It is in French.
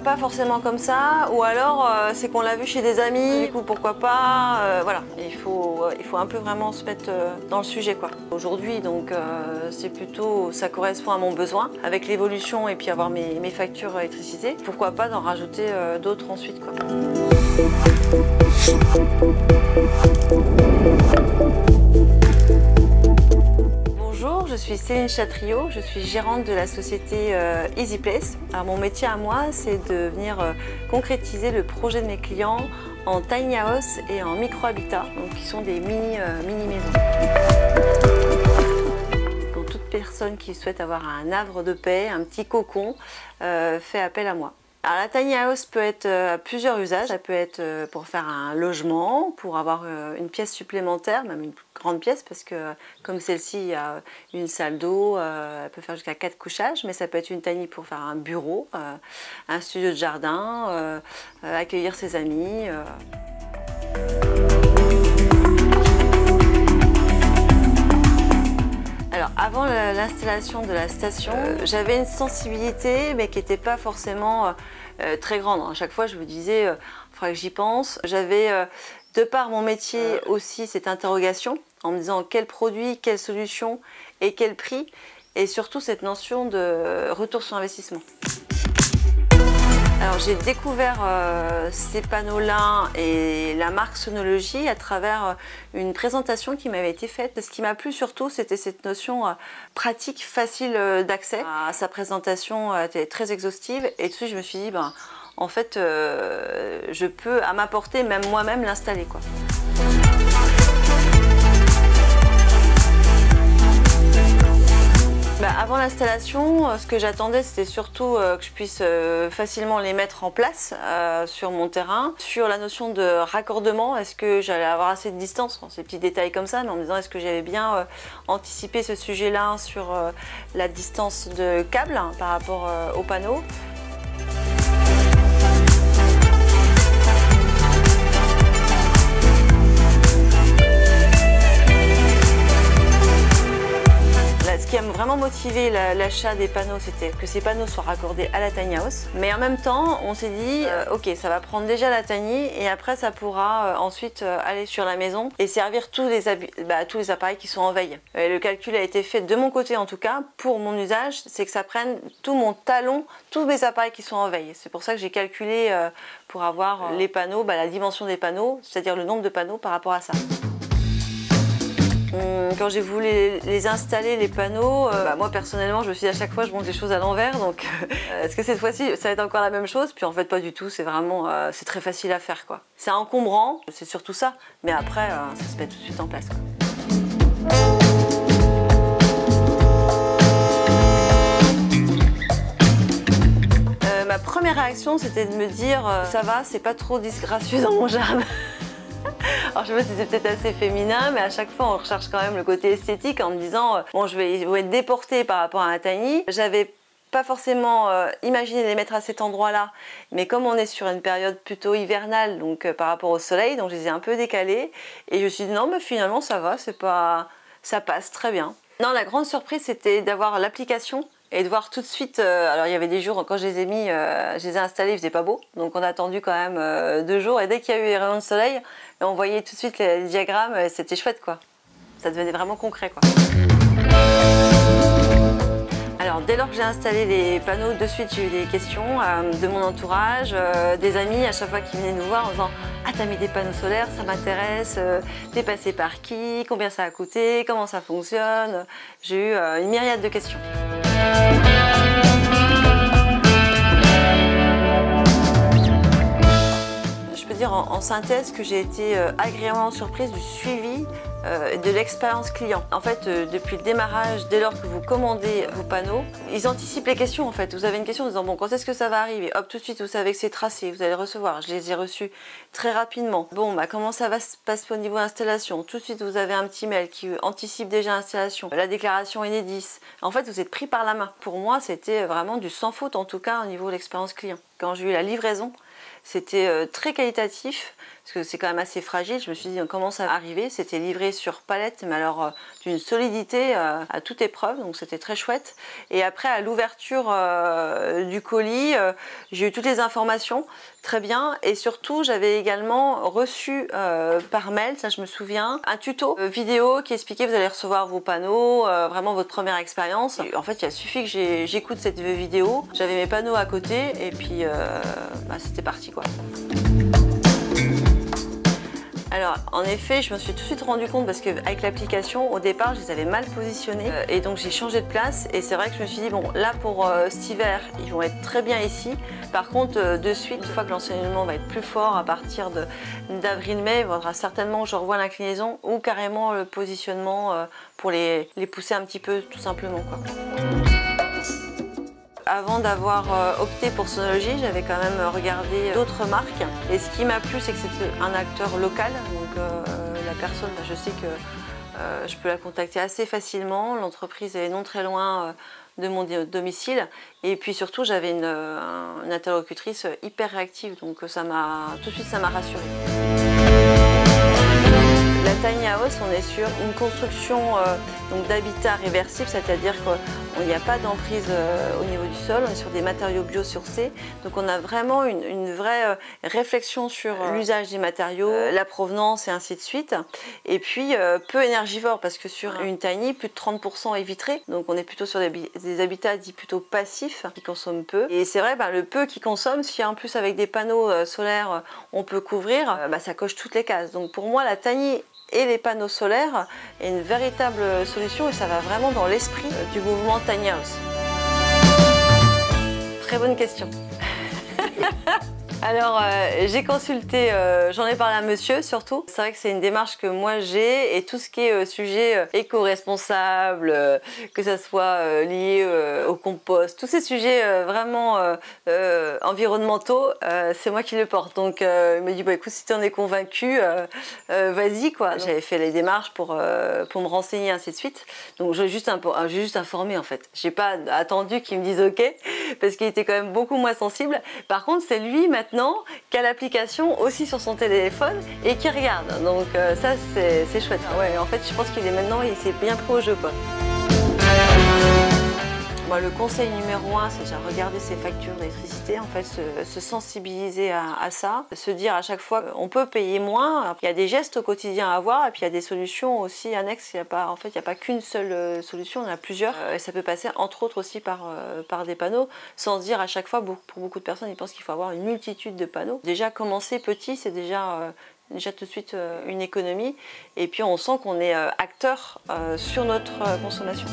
pas forcément comme ça, ou alors c'est qu'on l'a vu chez des amis, du coup pourquoi pas, voilà. Il faut un peu vraiment se mettre dans le sujet, quoi. Aujourd'hui, donc c'est plutôt, ça correspond à mon besoin, avec l'évolution et puis avoir mes factures électricité. Pourquoi pas d'en rajouter d'autres ensuite, quoi. Bonjour, je suis Céline Chatriot, je suis gérante de la société EasyPlace. Alors mon métier à moi, c'est de venir concrétiser le projet de mes clients en tiny house et en micro-habitat, donc qui sont des mini-maisons. Donc toute personne qui souhaite avoir un havre de paix, un petit cocon, fait appel à moi. Alors la tiny house peut être à plusieurs usages. Ça peut être pour faire un logement, pour avoir une pièce supplémentaire, même une grande pièce, parce que comme celle-ci, il y a une salle d'eau, elle peut faire jusqu'à 4 couchages, mais ça peut être une tiny pour faire un bureau, un studio de jardin, accueillir ses amis. Alors avant l'installation de la station, j'avais une sensibilité mais qui n'était pas forcément très grande. À chaque fois je me disais, il faudrait que j'y pense. J'avais, de par mon métier aussi, cette interrogation en me disant quel produit, quelle solution et quel prix, et surtout cette notion de retour sur investissement. Alors j'ai découvert ces panneaux-là et la marque Sonology à travers une présentation qui m'avait été faite. Ce qui m'a plu surtout, c'était cette notion pratique, facile d'accès. Sa présentation était très exhaustive et dessus je me suis dit, ben, en fait, je peux à ma portée, même moi-même, l'installer, quoi. Avant l'installation, ce que j'attendais, c'était surtout que je puisse facilement les mettre en place sur mon terrain. Sur la notion de raccordement, est-ce que j'allais avoir assez de distance, ces petits détails comme ça, mais en me disant est-ce que j'avais bien anticipé ce sujet-là sur la distance de câble par rapport au panneau. Ce qui a vraiment motivé l'achat des panneaux, c'était que ces panneaux soient raccordés à la tiny house. Mais en même temps, on s'est dit, ok, ça va prendre déjà la tiny et après ça pourra ensuite aller sur la maison et servir tous les appareils qui sont en veille. Et le calcul a été fait de mon côté en tout cas, pour mon usage, c'est que ça prenne tout mon talon, tous mes appareils qui sont en veille. C'est pour ça que j'ai calculé pour avoir les panneaux, la dimension des panneaux, c'est-à-dire le nombre de panneaux par rapport à ça. Quand j'ai voulu les installer, les panneaux, moi personnellement je me suis dit à chaque fois je monte les choses à l'envers, donc est-ce que cette fois-ci ça va être encore la même chose? Puis en fait pas du tout, c'est vraiment c'est très facile à faire, quoi. C'est encombrant, c'est surtout ça, mais après ça se met tout de suite en place, quoi. Ma première réaction c'était de me dire ça va, c'est pas trop disgracieux dans mon jardin. Alors je sais pas si c'est peut-être assez féminin, mais à chaque fois on recherche quand même le côté esthétique en me disant bon, je vais être déportée par rapport à un tiny. J'avais pas forcément imaginé les mettre à cet endroit-là, mais comme on est sur une période plutôt hivernale, donc par rapport au soleil, donc je les ai un peu décalés et je me suis dit non, mais finalement ça va, ça passe très bien. Non, la grande surprise c'était d'avoir l'application et de voir tout de suite, alors il y avait des jours quand je les ai mis, je les ai installés, il faisait pas beau, donc on a attendu quand même 2 jours et dès qu'il y a eu les rayons de soleil, on voyait tout de suite les diagrammes, c'était chouette, quoi. Ça devenait vraiment concret, quoi. Alors dès lors que j'ai installé les panneaux, de suite j'ai eu des questions de mon entourage, des amis à chaque fois qui venaient nous voir en disant « Ah, t'as mis des panneaux solaires, ça m'intéresse, t'es passé par qui, combien ça a coûté, comment ça fonctionne ?» J'ai eu une myriade de questions. Je peux dire en synthèse que j'ai été agréablement surprise du suivi de l'expérience client. En fait, depuis le démarrage, dès lors que vous commandez vos panneaux, ils anticipent les questions en fait. Vous avez une question en disant bon, quand est-ce que ça va arriver? Hop, tout de suite, vous savez que c'est tracé, vous allez le recevoir. Je les ai reçus très rapidement. Bon, comment ça va se passer au niveau installation? Tout de suite, vous avez un petit mail qui anticipe déjà l'installation. La déclaration Enedis. En fait, vous êtes pris par la main. Pour moi, c'était vraiment du sans faute, en tout cas au niveau de l'expérience client. Quand j'ai eu la livraison, c'était très qualitatif, parce que c'est quand même assez fragile. Je me suis dit comment ça va arriver. C'était livré sur palette, mais alors d'une solidité à toute épreuve, donc c'était très chouette. Et après, à l'ouverture du colis, j'ai eu toutes les informations, très bien. Et surtout, j'avais également reçu par mail, ça je me souviens, un tuto vidéo qui expliquait vous allez recevoir vos panneaux, vraiment votre première expérience. En fait, il a suffi que j'écoute cette vidéo, j'avais mes panneaux à côté et puis c'était parti quoi. Alors en effet, je me suis tout de suite rendu compte parce qu'avec l'application, au départ, je les avais mal positionnés et donc j'ai changé de place et c'est vrai que je me suis dit bon là pour cet hiver, ils vont être très bien ici. Par contre, de suite, une fois que l'enseignement va être plus fort à partir d'avril-mai, il faudra certainement que je revoie l'inclinaison ou carrément le positionnement pour les pousser un petit peu tout simplement quoi. Avant d'avoir opté pour Sonology, j'avais quand même regardé d'autres marques. Et ce qui m'a plu, c'est que c'était un acteur local. Donc la personne, je sais que je peux la contacter assez facilement. L'entreprise est non très loin de mon domicile. Et puis surtout, j'avais une interlocutrice hyper réactive. Donc tout de suite, ça m'a rassurée. La Tiny House, on est sur une construction d'habitat réversible, c'est-à-dire qu'il n'y a pas d'emprise au niveau du sol, on est sur des matériaux biosourcés. Donc on a vraiment une vraie réflexion sur l'usage des matériaux, la provenance et ainsi de suite. Et puis peu énergivore parce que sur une Tiny, plus de 30% est vitré. Donc on est plutôt sur des habitats dits plutôt passifs qui consomment peu. Et c'est vrai, le peu qui consomme, si en plus avec des panneaux solaires on peut couvrir, ça coche toutes les cases. Donc pour moi la Tiny et les panneaux solaires est une véritable solution et ça va vraiment dans l'esprit du mouvement Tiny House. Très bonne question. Alors j'ai consulté, j'en ai parlé à monsieur surtout. C'est vrai que c'est une démarche que moi j'ai et tout ce qui est sujet éco-responsable, que ça soit lié au compost, tous ces sujets vraiment environnementaux, c'est moi qui le porte. Donc il m'a dit écoute si tu en es convaincu, vas-y quoi. J'avais fait les démarches pour me renseigner ainsi de suite. Donc j'ai juste informé en fait. J'ai pas attendu qu'il me dise ok parce qu'il était quand même beaucoup moins sensible. Par contre c'est lui maintenant qui a l'application aussi sur son téléphone et qui regarde. Donc ça c'est chouette. Ouais, en fait je pense qu'il est maintenant, il s'est bien pris au jeu quoi. Moi, le conseil numéro 1, c'est déjà regarder ses factures d'électricité, en fait, se sensibiliser à ça, se dire à chaque fois qu'on peut payer moins. Il y a des gestes au quotidien à avoir et puis il y a des solutions aussi annexes. En fait, il n'y a pas qu'une seule solution, il y en a plusieurs. Et ça peut passer entre autres aussi par des panneaux, sans se dire à chaque fois, pour beaucoup de personnes, ils pensent qu'il faut avoir une multitude de panneaux. Déjà, commencer petit, c'est déjà tout de suite une économie. Et puis, on sent qu'on est acteur sur notre consommation.